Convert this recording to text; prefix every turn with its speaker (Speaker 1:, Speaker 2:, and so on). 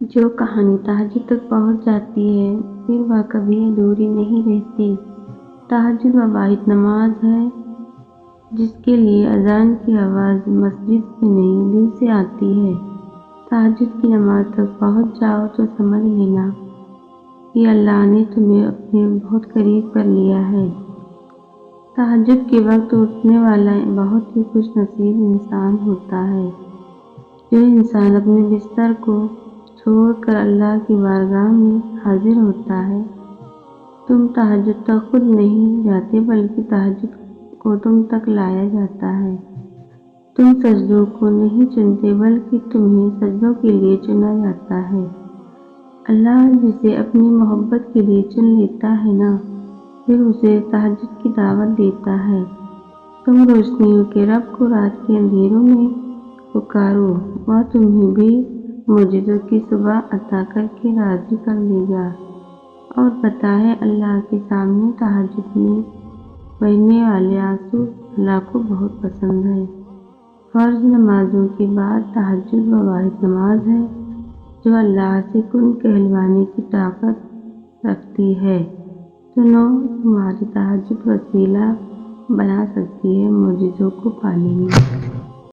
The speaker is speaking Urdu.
Speaker 1: جو کہانی تہجد تک پہنچ جاتی ہے پھر وہ کبھی ادھوری نہیں رہتی۔ تہجد وہ واحد نماز ہے جس کے لیے اذان کی آواز مسجد سے نہیں دل سے آتی ہے۔ تہجد کی نماز تک پہنچ جاؤ تو سمجھ لینا کہ اللہ نے تمہیں اپنے بہت قریب کر لیا ہے۔ تہجد کے وقت اٹھنے والا بہت ہی خوش نصیب انسان ہوتا ہے۔ جو انسان اپنے بستر کو چھوڑ کر اللہ کی بارگاہ میں حاضر ہوتا ہے۔ تم تہجد تک خود نہیں جاتے بلکہ تہجد کو تم تک لایا جاتا ہے۔ تم سجدوں کو نہیں چنتے بلکہ تمہیں سجدوں کے لیے چنا جاتا ہے۔ اللہ جسے اپنی محبت کے لیے چن لیتا ہے نا، پھر اسے تہجد کی دعوت دیتا ہے۔ تم روشنیوں کے رب کو رات کے اندھیروں میں پکارو، وہ تمہیں بھی معجزوں کی صبح عطا کر کے راضی کر دے گا۔ اور پتہ ہے اللہ کے سامنے تہجد میں بہنے والے آنسو اللہ کو بہت پسند ہے۔ فرض نمازوں کے بعد تہجد وہ واحد نماز ہے جو اللہ سے کن کہلوانے کی طاقت رکھتی ہے۔ سنو، تمہاری تہجد وسیلہ بنا سکتی ہے معجزوں کو پانے میں۔